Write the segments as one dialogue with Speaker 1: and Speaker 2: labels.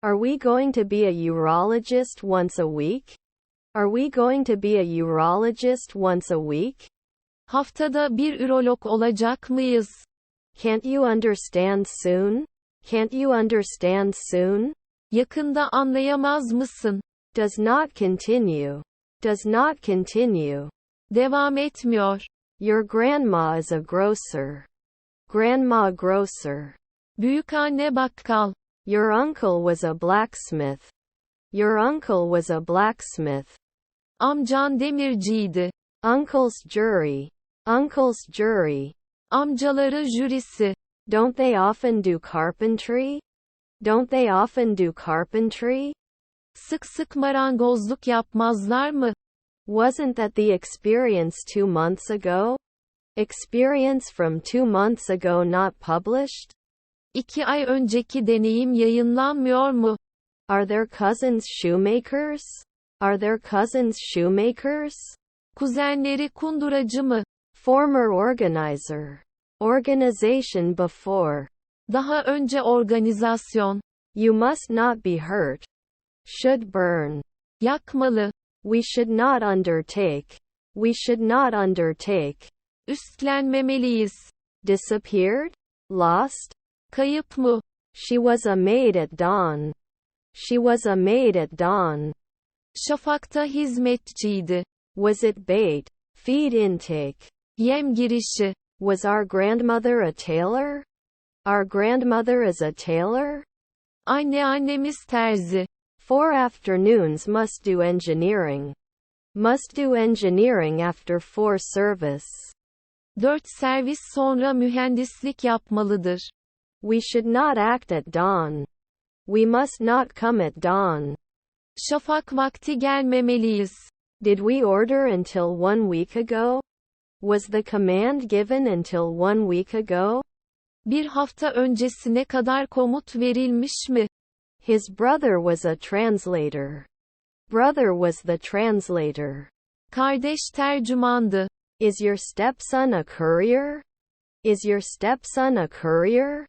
Speaker 1: Are we going to be a urologist once a week? Are we going to be a urologist once a week?
Speaker 2: Haftada bir ürolog olacak mıyız?
Speaker 1: Can't you understand soon? Can't you understand soon?
Speaker 2: Yakında anlayamaz mısın?
Speaker 1: Does not continue. Does not continue.
Speaker 2: Devam etmiyor.
Speaker 1: Your grandma is a grocer. Grandma grocer.
Speaker 2: Büyükanne bakkal.
Speaker 1: Your uncle was a blacksmith. Your uncle was a blacksmith.
Speaker 2: Amcan demirciydi.
Speaker 1: Uncle's jury. Uncle's jury.
Speaker 2: Amcaları jürisi.
Speaker 1: Don't they often do carpentry? Don't they often do carpentry?
Speaker 2: Sık sık marangozluk yapmazlar mı?
Speaker 1: Wasn't that the experience 2 months ago? Experience from 2 months ago not published?
Speaker 2: 2 ay önceki deneyim yayınlanmıyor mu?
Speaker 1: Are their cousins shoemakers? Are their cousins shoemakers?
Speaker 2: Kuzenleri kunduracı mı?
Speaker 1: Former organizer. Organization before.
Speaker 2: Daha önce organizasyon.
Speaker 1: You must not be hurt. Should burn.
Speaker 2: Yakmalı.
Speaker 1: We should not undertake. We should not undertake.
Speaker 2: Üstlenmemeliyiz.
Speaker 1: Disappeared? Lost?
Speaker 2: Kayıp mı?
Speaker 1: She was a maid at dawn. She was a maid at dawn.
Speaker 2: Şafakta hizmetçiydi.
Speaker 1: Was it bait? Feed intake.
Speaker 2: Yem girişi.
Speaker 1: Was our grandmother a tailor? Our grandmother is a tailor?
Speaker 2: Annemiz terzi.
Speaker 1: 4 afternoons must do engineering. Must do engineering after 4 service.
Speaker 2: 4 servis sonra mühendislik yapmalıdır.
Speaker 1: We should not act at dawn. We must not come at dawn.
Speaker 2: Şafak vakti gelmemeliyiz.
Speaker 1: Did we order until 1 week ago? Was the command given until 1 week ago?
Speaker 2: Bir hafta öncesine kadar komut verilmiş mi?
Speaker 1: His brother was a translator. Brother was the translator.
Speaker 2: Kardeş tercümandı.
Speaker 1: Is your stepson a courier? Is your stepson a courier?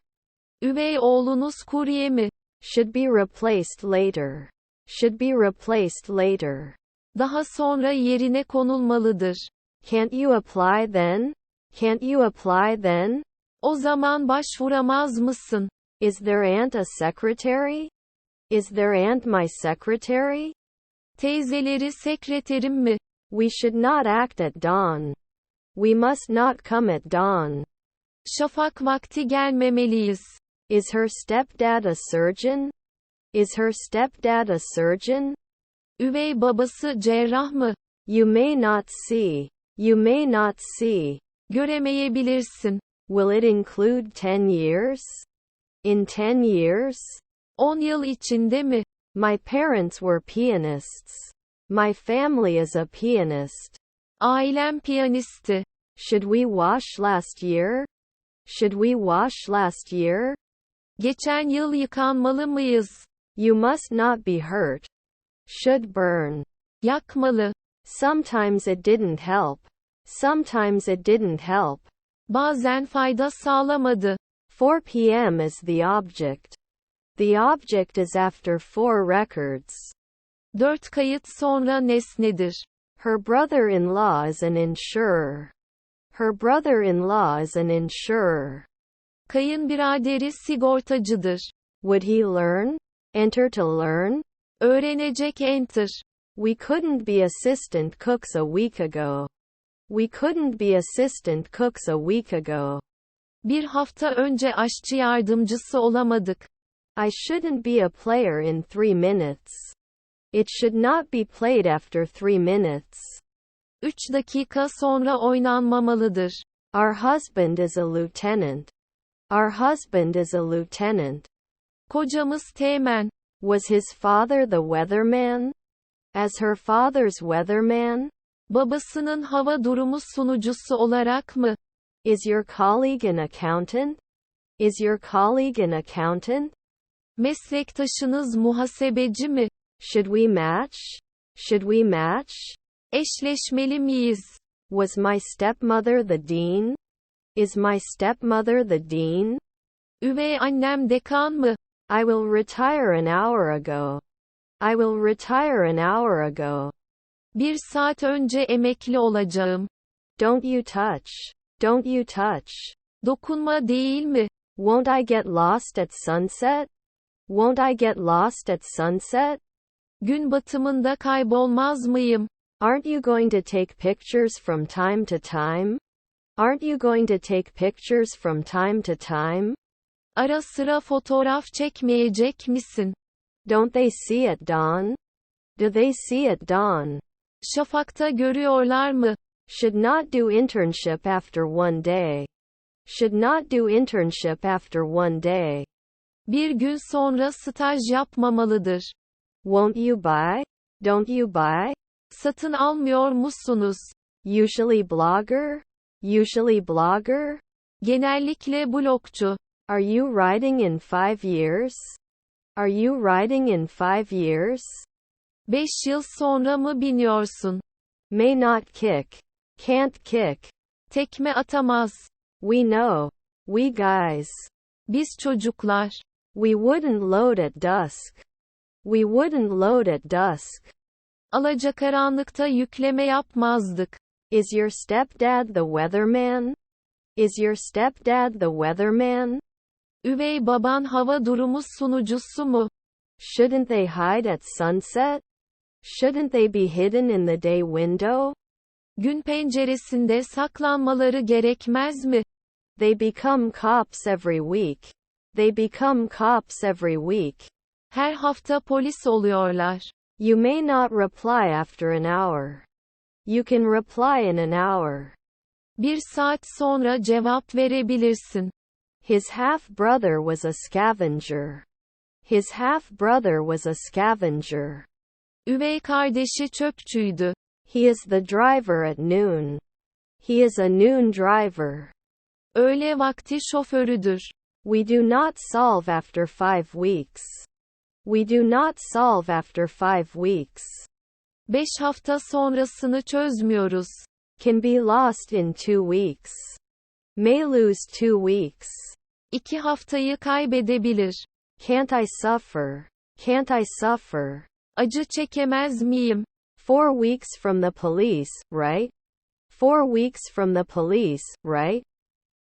Speaker 2: Üvey oğlunuz kurye mi?
Speaker 1: Should be replaced later. Should be replaced later.
Speaker 2: Daha sonra yerine konulmalıdır.
Speaker 1: Can't you apply then? Can't you apply then?
Speaker 2: O zaman başvuramaz mısın?
Speaker 1: Is their aunt a secretary? Is their aunt my secretary?
Speaker 2: Teyzeleri sekreterim mi?
Speaker 1: We should not act at dawn. We must not come at dawn.
Speaker 2: Şafak vakti gelmemeliyiz.
Speaker 1: Is her stepdad a surgeon? Is her stepdad a surgeon?
Speaker 2: Üvey babası cerrah mı?
Speaker 1: You may not see. You may not see.
Speaker 2: Göremeyebilirsin.
Speaker 1: Will it include 10 years? In 10 years?
Speaker 2: 10 yıl içinde mi?
Speaker 1: My parents were pianists. My family is a pianist.
Speaker 2: Ailem piyanisti.
Speaker 1: Should we wash last year? Should we wash last year?
Speaker 2: Geçen yıl yıkanmalı mıyız?
Speaker 1: You must not be hurt. Should burn.
Speaker 2: Yakmalı.
Speaker 1: Sometimes it didn't help. Sometimes it didn't help.
Speaker 2: Bazen fayda sağlamadı.
Speaker 1: 4 p.m. is the object. The object is after 4 records.
Speaker 2: 4 kayıt sonra nesnedir.
Speaker 1: Her brother-in-law is an insurer. Her brother-in-law is an insurer.
Speaker 2: Kayınbiraderi sigortacıdır.
Speaker 1: Would he learn? Enter to learn?
Speaker 2: Öğrenecek enter.
Speaker 1: We couldn't be assistant cooks a week ago. We couldn't be assistant cooks a week ago.
Speaker 2: Bir hafta önce aşçı yardımcısı olamadık.
Speaker 1: I shouldn't be a player in 3 minutes. It should not be played after 3 minutes.
Speaker 2: 3 dakika sonra oynanmamalıdır.
Speaker 1: Our husband is a lieutenant. Our husband is a lieutenant.
Speaker 2: Kocamız teğmen.
Speaker 1: Was his father the weatherman? As her father's weatherman?
Speaker 2: Babasının hava durumu sunucusu olarak mı?
Speaker 1: Is your colleague an accountant? Is your colleague an accountant?
Speaker 2: Meslektaşınız muhasebeci mi?
Speaker 1: Should we match? Should we match?
Speaker 2: Eşleşmeli miyiz?
Speaker 1: Was my stepmother the dean? Is my stepmother the dean?
Speaker 2: Üvey annem dekan mı?
Speaker 1: I will retire an hour ago. I will retire an hour ago.
Speaker 2: Bir saat önce emekli olacağım.
Speaker 1: Don't you touch. Don't you touch.
Speaker 2: Dokunma değil mi?
Speaker 1: Won't I get lost at sunset? Won't I get lost at sunset?
Speaker 2: Gün batımında kaybolmaz mıyım?
Speaker 1: Aren't you going to take pictures from time to time? Aren't you going to take pictures from time to time?
Speaker 2: Ara sıra fotoğraf çekmeyecek misin?
Speaker 1: Don't they see at dawn? Do they see at dawn?
Speaker 2: Şafakta görüyorlar mı?
Speaker 1: Should not do internship after one day. Should not do internship after one day.
Speaker 2: Bir gün sonra staj yapmamalıdır.
Speaker 1: Won't you buy? Don't you buy?
Speaker 2: Satın almıyor musunuz?
Speaker 1: Usually blogger? Usually blogger?
Speaker 2: Genellikle blogcu.
Speaker 1: Are you writing in 5 years? Are you writing in 5 years?
Speaker 2: 5 yıl sonra mı biniyorsun?
Speaker 1: May not kick. Can't kick.
Speaker 2: Tekme atamaz.
Speaker 1: We know. We guys.
Speaker 2: Biz çocuklar.
Speaker 1: We wouldn't load at dusk. We wouldn't load at dusk.
Speaker 2: Alacakaranlıkta yükleme yapmazdık.
Speaker 1: Is your stepdad the weatherman? Is your stepdad the weatherman?
Speaker 2: Üvey baban hava durumu sunucusu mu?
Speaker 1: Shouldn't they hide at sunset? Shouldn't they be hidden in the day window?
Speaker 2: Gün penceresinde saklanmaları gerekmez mi?
Speaker 1: They become cops every week. They become cops every week.
Speaker 2: Her hafta polis oluyorlar.
Speaker 1: You may not reply after an hour. You can reply in an hour.
Speaker 2: Bir saat sonra cevap verebilirsin.
Speaker 1: His half-brother was a scavenger. His half-brother was a scavenger.
Speaker 2: Üvey kardeşi çöpçüydü.
Speaker 1: He is the driver at noon. He is a noon driver.
Speaker 2: Öğle vakti şoförüdür.
Speaker 1: We do not solve after 5 weeks. We do not solve after 5 weeks.
Speaker 2: 5 hafta sonrasını çözmüyoruz.
Speaker 1: Can be lost in 2 weeks. May lose 2 weeks.
Speaker 2: 2 haftayı kaybedebilir.
Speaker 1: Can't I suffer? Can't I suffer?
Speaker 2: Acı çekemez miyim?
Speaker 1: 4 weeks from the police, right? 4 weeks from the police, right?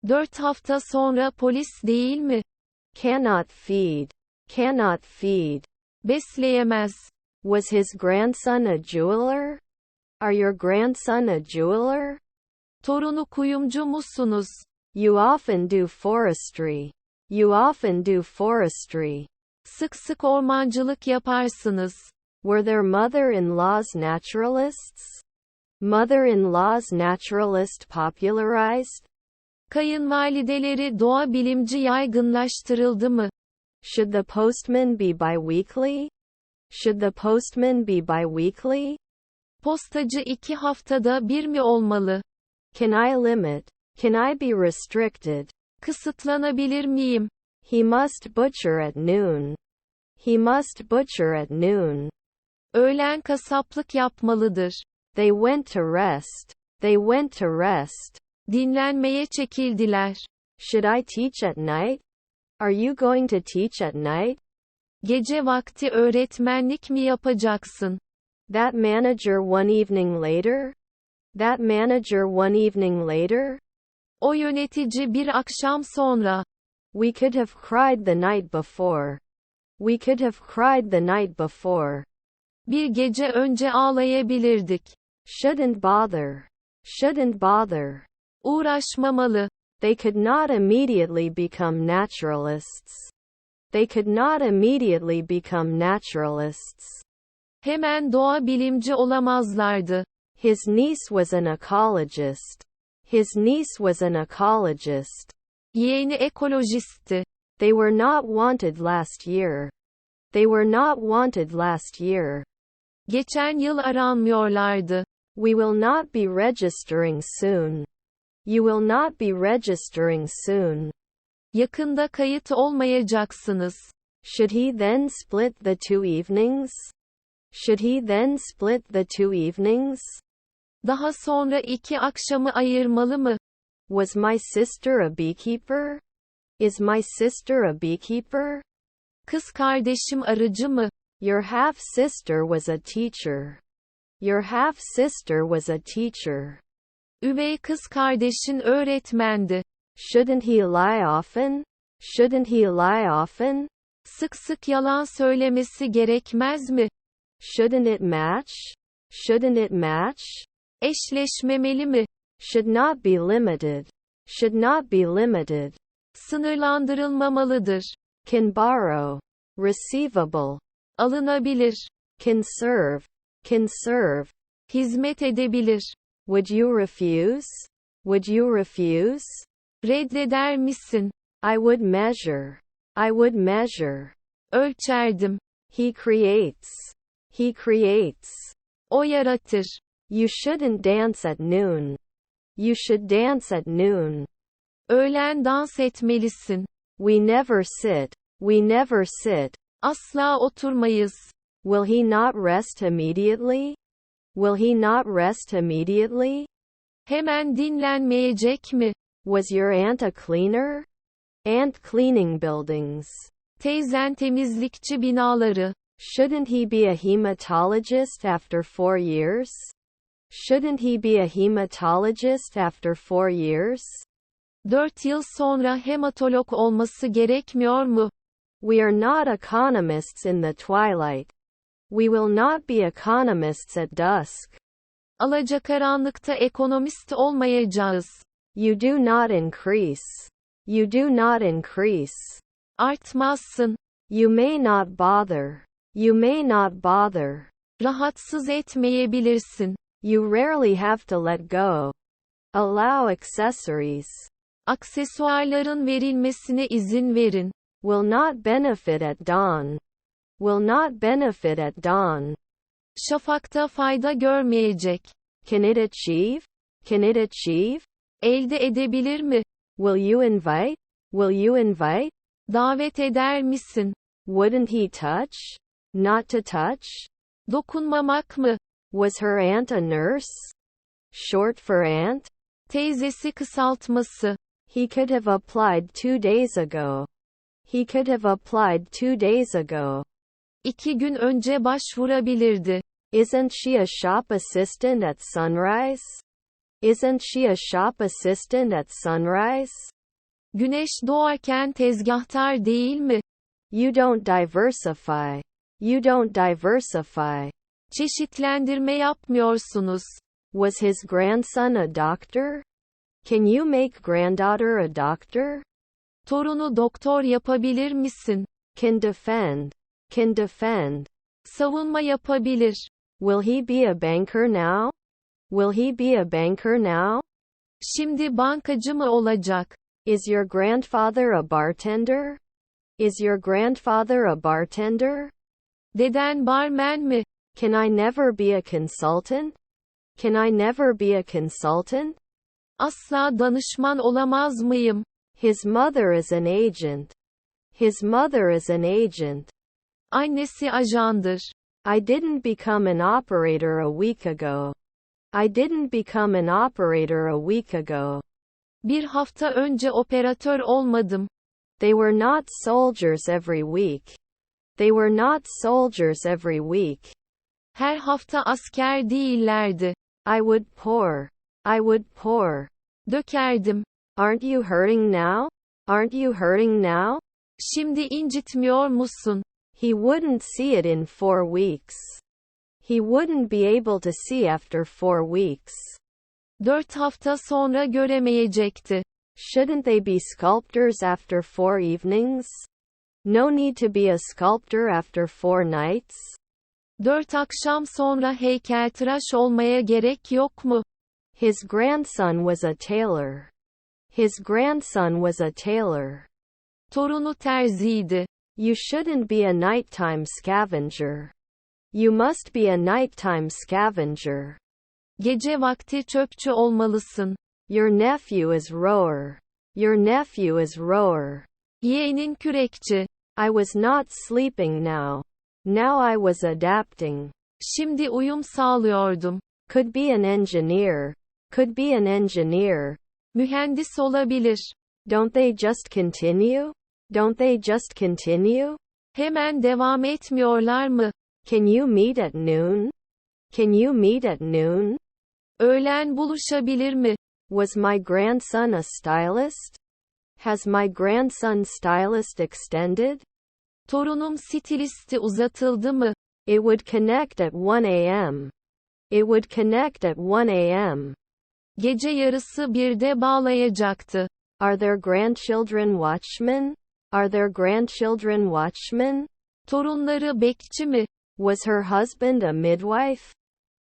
Speaker 2: 4 hafta sonra polis değil mi?
Speaker 1: Cannot feed. Cannot feed.
Speaker 2: Besleyemez.
Speaker 1: Was his grandson a jeweler? Are your grandson a jeweler?
Speaker 2: Torunu kuyumcu musunuz?
Speaker 1: You often do forestry. You often do forestry.
Speaker 2: Sık sık ormancılık yaparsınız.
Speaker 1: Were their mother-in-laws naturalists? Mother-in-laws naturalist popularized?
Speaker 2: Kayınvalideleri doğa bilimci yaygınlaştırıldı mı?
Speaker 1: Should the postman be biweekly? Should the postman be biweekly?
Speaker 2: Postacı 2 haftada bir mi olmalı?
Speaker 1: Can I limit? Can I be restricted?
Speaker 2: Kısıtlanabilir miyim?
Speaker 1: He must butcher at noon. He must butcher at noon.
Speaker 2: Öğlen kasaplık yapmalıdır.
Speaker 1: They went to rest. They went to rest.
Speaker 2: Dinlenmeye çekildiler.
Speaker 1: Should I teach at night? Are you going to teach at night?
Speaker 2: Gece vakti öğretmenlik mi yapacaksın?
Speaker 1: That manager one evening later? That manager one evening later?
Speaker 2: O yönetici bir akşam sonra.
Speaker 1: We could have cried the night before. We could have cried the night before.
Speaker 2: Bir gece önce ağlayabilirdik.
Speaker 1: Shouldn't bother. Shouldn't bother.
Speaker 2: Uğraşmamalı.
Speaker 1: They could not immediately become naturalists. They could not immediately become naturalists.
Speaker 2: Hemen doğa bilimci olamazlardı.
Speaker 1: His niece was an ecologist. His niece was an ecologist.
Speaker 2: Yeğeni ekolojistti.
Speaker 1: They were not wanted last year. They were not wanted last year.
Speaker 2: Geçen yıl aranmıyorlardı.
Speaker 1: We will not be registering soon. You will not be registering soon.
Speaker 2: Yakında kayıt olmayacaksınız.
Speaker 1: Should he then split the 2 evenings? Should he then split the 2 evenings?
Speaker 2: Daha sonra 2 akşamı ayırmalı mı?
Speaker 1: Was my sister a beekeeper? Is my sister a beekeeper?
Speaker 2: Kız kardeşim arıcı mı?
Speaker 1: Your half-sister was a teacher. Your half-sister was a teacher.
Speaker 2: Üvey kız kardeşin öğretmendi.
Speaker 1: Shouldn't he lie often? Shouldn't he lie often?
Speaker 2: Sık sık yalan söylemesi gerekmez mi?
Speaker 1: Shouldn't it match? Shouldn't it match?
Speaker 2: Eşleşmemeli mi?
Speaker 1: Should not be limited. Should not be limited.
Speaker 2: Sınırlandırılmamalıdır.
Speaker 1: Can borrow. Receivable.
Speaker 2: Alınabilir.
Speaker 1: Can serve. Can serve.
Speaker 2: Hizmet edebilir.
Speaker 1: Would you refuse? Would you refuse?
Speaker 2: Reddeder misin?
Speaker 1: I would measure. I would measure.
Speaker 2: Ölçerdim.
Speaker 1: He creates. He creates.
Speaker 2: O yaratır.
Speaker 1: You shouldn't dance at noon. You should dance at noon.
Speaker 2: Öğlen dans etmelisin.
Speaker 1: We never sit. We never sit.
Speaker 2: Asla oturmayız.
Speaker 1: Will he not rest immediately? Will he not rest immediately?
Speaker 2: Hemen dinlenmeyecek mi?
Speaker 1: Was your aunt a cleaner? Aunt cleaning buildings.
Speaker 2: Teyzen temizlikçi binaları.
Speaker 1: Shouldn't he be a hematologist after 4 years? Shouldn't he be a hematologist after 4 years?
Speaker 2: 4 yıl sonra hematolog olması gerekmiyor mu?
Speaker 1: We are not economists in the twilight. We will not be economists at dusk.
Speaker 2: Alacakaranlıkta ekonomist olmayacağız.
Speaker 1: You do not increase. You do not increase.
Speaker 2: Artmazsın.
Speaker 1: You may not bother. You may not bother.
Speaker 2: Rahatsız etmeyebilirsin.
Speaker 1: You rarely have to let go. Allow accessories.
Speaker 2: Aksesuarların verilmesine izin verin.
Speaker 1: Will not benefit at dawn. Will not benefit at dawn.
Speaker 2: Şafakta fayda görmeyecek.
Speaker 1: Can it achieve? Can it achieve?
Speaker 2: Elde edebilir mi?
Speaker 1: Will you invite? Will you invite?
Speaker 2: Davet eder misin?
Speaker 1: Wouldn't he touch? Not to touch?
Speaker 2: Dokunmamak mı?
Speaker 1: Was her aunt a nurse? Short for aunt?
Speaker 2: Teyzesi kısaltması.
Speaker 1: He could have applied 2 days ago. He could have applied 2 days ago.
Speaker 2: 2 gün önce başvurabilirdi.
Speaker 1: Isn't she a shop assistant at sunrise? Isn't she a shop assistant at sunrise?
Speaker 2: Güneş doğarken tezgahtar değil mi?
Speaker 1: You don't diversify. You don't diversify.
Speaker 2: Çeşitlendirme yapmıyorsunuz.
Speaker 1: Was his grandson a doctor? Can you make granddaughter a doctor?
Speaker 2: Torunu doktor yapabilir misin?
Speaker 1: Can defend. Can defend.
Speaker 2: Savunma yapabilir.
Speaker 1: Will he be a banker now? Will he be a banker now?
Speaker 2: Şimdi bankacı mı olacak?
Speaker 1: Is your grandfather a bartender? Is your grandfather a bartender?
Speaker 2: Deden barmen mi?
Speaker 1: Can I never be a consultant? Can I never be a consultant?
Speaker 2: Asla danışman olamaz mıyım?
Speaker 1: His mother is an agent. His mother is an agent.
Speaker 2: Annesi ajandır.
Speaker 1: I didn't become an operator a week ago. I didn't become an operator a week ago.
Speaker 2: Bir hafta önce operatör olmadım.
Speaker 1: They were not soldiers every week. They were not soldiers every week.
Speaker 2: Her hafta asker değillerdi.
Speaker 1: I would pour. I would pour.
Speaker 2: Dökerdim.
Speaker 1: Aren't you hurting now? Aren't you hurting now?
Speaker 2: Şimdi incitmiyor musun?
Speaker 1: He wouldn't see it in 4 weeks. He wouldn't be able to see after 4 weeks.
Speaker 2: 4 hafta sonra göremeyecekti.
Speaker 1: Shouldn't they be sculptors after 4 evenings? No need to be a sculptor after 4 nights.
Speaker 2: 4 akşam sonra heykeltıraş olmaya gerek yok mu?
Speaker 1: His grandson was a tailor. His grandson was a tailor.
Speaker 2: Torunu terziydi.
Speaker 1: You shouldn't be a nighttime scavenger. You must be a nighttime scavenger.
Speaker 2: Gece vakti çöpçü olmalısın.
Speaker 1: Your nephew is rower. Your nephew is rower.
Speaker 2: Yeğenin kürekçi.
Speaker 1: I was not sleeping now. Now I was adapting.
Speaker 2: Şimdi uyum sağlıyordum.
Speaker 1: Could be an engineer. Could be an engineer.
Speaker 2: Mühendis olabilir.
Speaker 1: Don't they just continue? Don't they just continue?
Speaker 2: Hemen devam etmiyorlar mı?
Speaker 1: Can you meet at noon? Can you meet at noon?
Speaker 2: Öğlen buluşabilir mi?
Speaker 1: Was my grandson a stylist? Has my grandson stylist extended?
Speaker 2: Torunum stilisti uzatıldı mı?
Speaker 1: It would connect at 1 a.m. It would connect at 1 a.m.
Speaker 2: Gece yarısı 1'de bağlayacaktı.
Speaker 1: Are their grandchildren watchmen? Are their grandchildren watchmen?
Speaker 2: Torunları bekçi mi?
Speaker 1: Was her husband a midwife?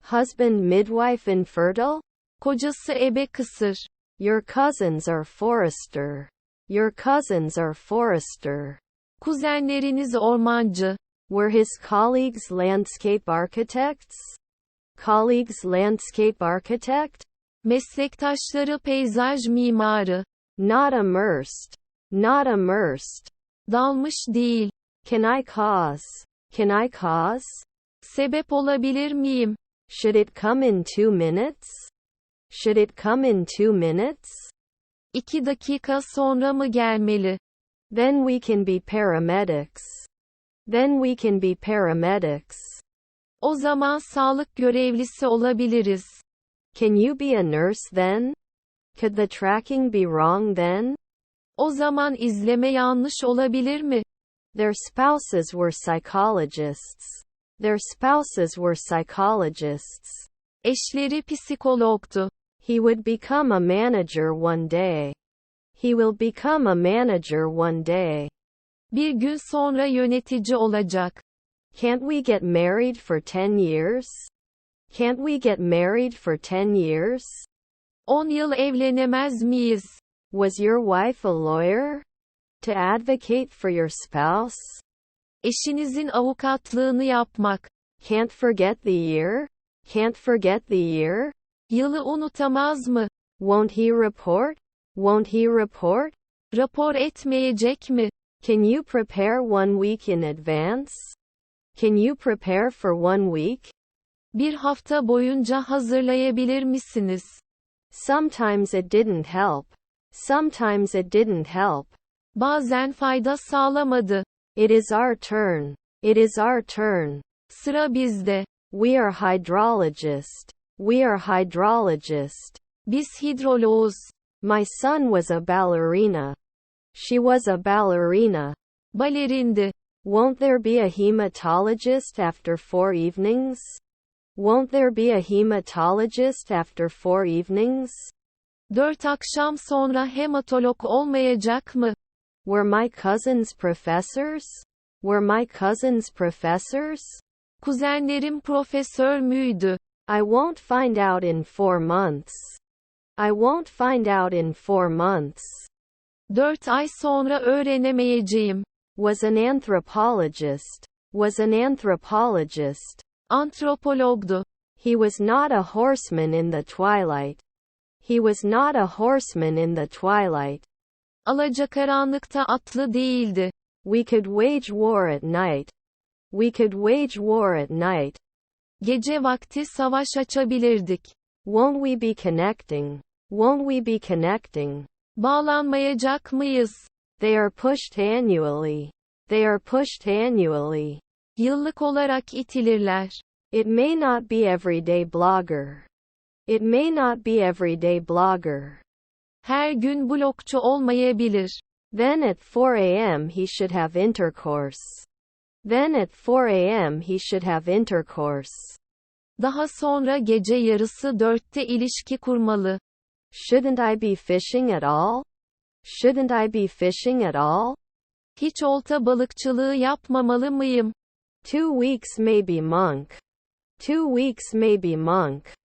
Speaker 1: Husband midwife infertile?
Speaker 2: Kocası ebe kısır.
Speaker 1: Your cousins are forester. Your cousins are forester.
Speaker 2: Kuzenleriniz ormancı.
Speaker 1: Were his colleagues landscape architects? Colleagues landscape architect?
Speaker 2: Meslektaşları peyzaj mimarı.
Speaker 1: Not immersed. Not immersed.
Speaker 2: Dalmış değil.
Speaker 1: Can I cause? Can I cause?
Speaker 2: Sebep olabilir miyim?
Speaker 1: Should it come in 2 minutes? Should it come in 2 minutes?
Speaker 2: 2 dakika sonra mı gelmeli?
Speaker 1: Then we can be paramedics. Then we can be paramedics.
Speaker 2: O zaman sağlık görevlisi olabiliriz.
Speaker 1: Can you be a nurse then? Could the tracking be wrong then?
Speaker 2: O zaman izleme yanlış olabilir mi?
Speaker 1: Their spouses were psychologists. Their spouses were psychologists.
Speaker 2: Eşleri psikologdu.
Speaker 1: He would become a manager one day. He will become a manager one day.
Speaker 2: Bir gün sonra yönetici olacak.
Speaker 1: Can't we get married for 10 years? Can't we get married for 10 years?
Speaker 2: 10 yıl evlenemez miyiz?
Speaker 1: Was your wife a lawyer? To advocate for your spouse?
Speaker 2: Eşinizin avukatlığını yapmak.
Speaker 1: Can't forget the year? Can't forget the year?
Speaker 2: Yılı unutamaz mı?
Speaker 1: Won't he report? Won't he report?
Speaker 2: Rapor etmeyecek mi?
Speaker 1: Can you prepare 1 week in advance? Can you prepare for 1 week?
Speaker 2: Bir hafta boyunca hazırlayabilir misiniz?
Speaker 1: Sometimes it didn't help. Sometimes it didn't help.
Speaker 2: Bazen fayda sağlamadı.
Speaker 1: It is our turn. It is our turn.
Speaker 2: Sıra bizde.
Speaker 1: We are hydrologist. We are hydrologist.
Speaker 2: Biz hidroloğuz.
Speaker 1: My son was a ballerina. She was a ballerina.
Speaker 2: Balerindi.
Speaker 1: Won't there be a hematologist after 4 evenings? Won't there be a hematologist after 4 evenings?
Speaker 2: 4 akşam sonra hematolog olmayacak mı?
Speaker 1: Were my cousins professors? Were my cousins professors?
Speaker 2: Kuzenlerim profesör müydü?
Speaker 1: I won't find out in 4 months. I won't find out in 4 months.
Speaker 2: 4 ay sonra öğrenemeyeceğim.
Speaker 1: Was an anthropologist. Was an anthropologist.
Speaker 2: Antropologdu.
Speaker 1: He was not a horseman in the twilight. He was not a horseman in the twilight.
Speaker 2: Alacakaranlıkta atlı değildi.
Speaker 1: We could wage war at night. We could wage war at night.
Speaker 2: Gece vakti savaş açabilirdik.
Speaker 1: Won't we be connecting? Won't we be connecting?
Speaker 2: Bağlanmayacak mıyız?
Speaker 1: They are pushed annually. They are pushed annually.
Speaker 2: Yıllık olarak itilirler.
Speaker 1: It may not be everyday blogger. It may not be everyday blogger.
Speaker 2: Her gün blogçu olmayabilir.
Speaker 1: Then at 4 a.m. he should have intercourse. Then at 4 a.m. he should have intercourse.
Speaker 2: Daha sonra gece yarısı 4'te ilişki kurmalı.
Speaker 1: Shouldn't I be fishing at all? Shouldn't I be fishing at all?
Speaker 2: Hiç olta balıkçılığı yapmamalı mıyım?
Speaker 1: 2 weeks maybe monk. 2 weeks maybe monk.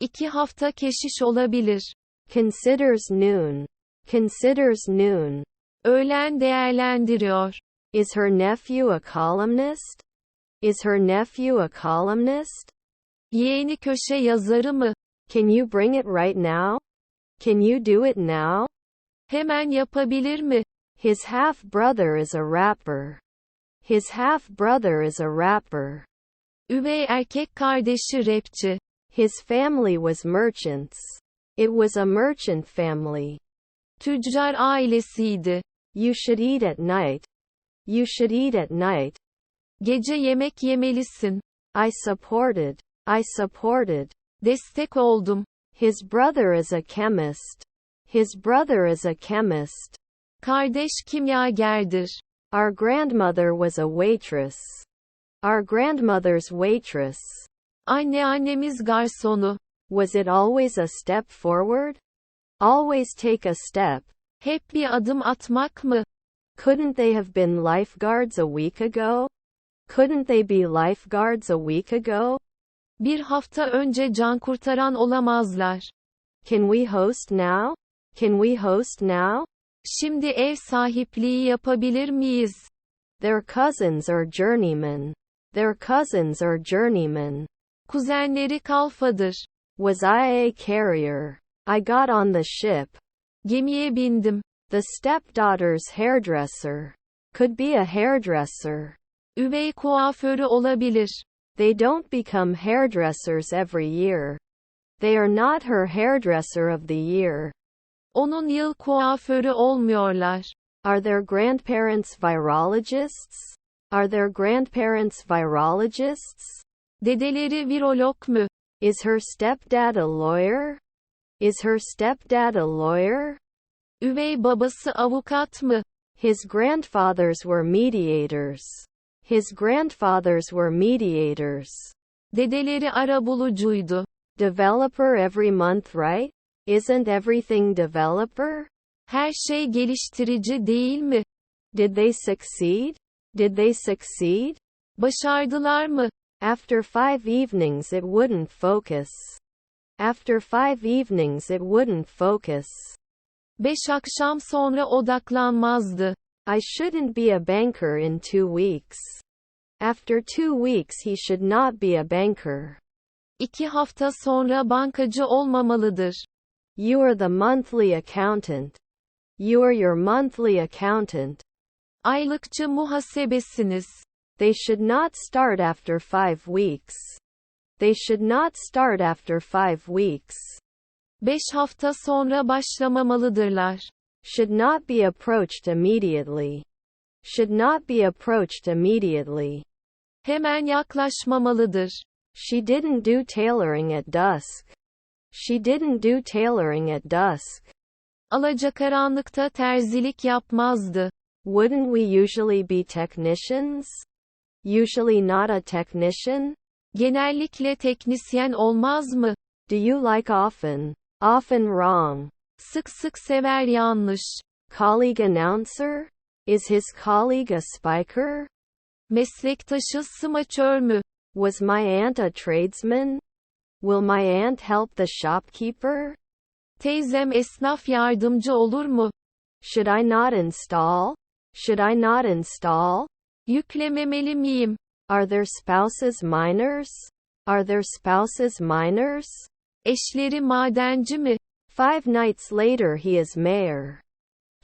Speaker 2: 2 hafta keşiş olabilir.
Speaker 1: Considers noon. Considers noon.
Speaker 2: Öğlen değerlendiriyor.
Speaker 1: Is her nephew a columnist? Is her nephew a columnist?
Speaker 2: Yeğeni köşe yazarı mı?
Speaker 1: Can you bring it right now? Can you do it now?
Speaker 2: Hemen yapabilir mi?
Speaker 1: His half-brother is a rapper. His half-brother is a rapper.
Speaker 2: Üvey erkek kardeşi rapçi.
Speaker 1: His family was merchants. It was a merchant family.
Speaker 2: Tüccar ailesiydi.
Speaker 1: You should eat at night. You should eat at night.
Speaker 2: Gece yemek yemelisin.
Speaker 1: I supported. I supported.
Speaker 2: Destek oldum.
Speaker 1: His brother is a chemist. His brother is a chemist.
Speaker 2: Kardeş kimyagerdir.
Speaker 1: Our grandmother was a waitress. Our grandmother's waitress.
Speaker 2: Annemiz garsonu.
Speaker 1: Was it always a step forward? Always take a step.
Speaker 2: Hep bir adım atmak mı?
Speaker 1: Couldn't they have been lifeguards a week ago? Couldn't they be lifeguards a week ago?
Speaker 2: Bir hafta önce can kurtaran olamazlar.
Speaker 1: Can we host now? Can we host now?
Speaker 2: Şimdi ev sahipliği yapabilir miyiz?
Speaker 1: Their cousins are journeymen. Their cousins are journeymen.
Speaker 2: Kuzenleri kalfadır.
Speaker 1: Was I a carrier? I got on the ship.
Speaker 2: Gemiye bindim.
Speaker 1: The stepdaughter's hairdresser. Could be a hairdresser.
Speaker 2: Üvey kuaförü olabilir.
Speaker 1: They don't become hairdressers every year. They are not her hairdresser of the year.
Speaker 2: Onun yıl kuaförü olmuyorlar.
Speaker 1: Are their grandparents virologists? Are their grandparents virologists?
Speaker 2: Dedeleri virolog mu?
Speaker 1: Is her stepdad a lawyer? Is her stepdad a lawyer?
Speaker 2: Üvey babası avukat mı?
Speaker 1: His grandfathers were mediators. His grandfathers were mediators.
Speaker 2: Dedeleri arabulucuydu.
Speaker 1: Developer every month, right? Isn't everything developer?
Speaker 2: Her şey geliştirici değil mi?
Speaker 1: Did they succeed? Did they succeed?
Speaker 2: Başardılar mı?
Speaker 1: After 5 evenings it wouldn't focus. After 5 evenings it wouldn't focus.
Speaker 2: 5 akşam sonra odaklanmazdı.
Speaker 1: I shouldn't be a banker in 2 weeks. After 2 weeks he should not be a banker.
Speaker 2: 2 hafta sonra bankacı olmamalıdır.
Speaker 1: You are the monthly accountant. You are your monthly accountant.
Speaker 2: Aylıkçı muhasebesiniz.
Speaker 1: They should not start after 5 weeks. They should not start after 5 weeks.
Speaker 2: 5 hafta sonra başlamamalıdırlar.
Speaker 1: Should not be approached immediately. Should not be approached immediately.
Speaker 2: Hemen yaklaşmamalıdır.
Speaker 1: She didn't do tailoring at dusk. She didn't do tailoring at dusk.
Speaker 2: Alacakaranlıkta terzilik yapmazdı.
Speaker 1: Wouldn't we usually be technicians? Usually not a technician?
Speaker 2: Genellikle teknisyen olmaz mı?
Speaker 1: Do you like often? Often wrong.
Speaker 2: Sık sık sever yanlış.
Speaker 1: Colleague announcer? Is his colleague a spiker?
Speaker 2: Meslektaşı smaçör mü?
Speaker 1: Was my aunt a tradesman? Will my aunt help the shopkeeper?
Speaker 2: Teyzem esnaf yardımcı olur mu?
Speaker 1: Should I not install? Should I not install?
Speaker 2: Yüklememeli miyim?
Speaker 1: Are their spouses minors? Are their spouses minors?
Speaker 2: Eşleri madenci mi?
Speaker 1: 5 nights later he is mayor.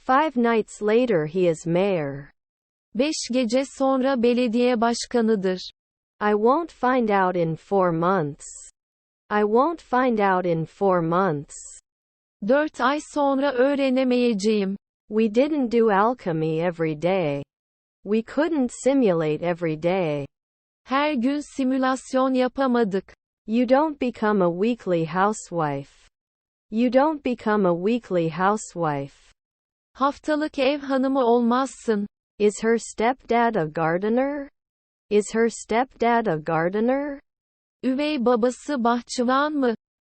Speaker 1: 5 nights later he is mayor.
Speaker 2: 5 gece sonra belediye başkanıdır.
Speaker 1: I won't find out in 4 months. I won't find out in 4 months.
Speaker 2: 4 ay sonra öğrenemeyeceğim.
Speaker 1: We didn't do alchemy every day. We couldn't simulate every day.
Speaker 2: Her gün simülasyon yapamadık.
Speaker 1: You don't become a weekly housewife. You don't become a weekly housewife.
Speaker 2: Haftalık ev hanımı olmazsın.
Speaker 1: Is her stepdad a gardener? Is her stepdad a gardener?
Speaker 2: Üvey babası bahçıvan mı?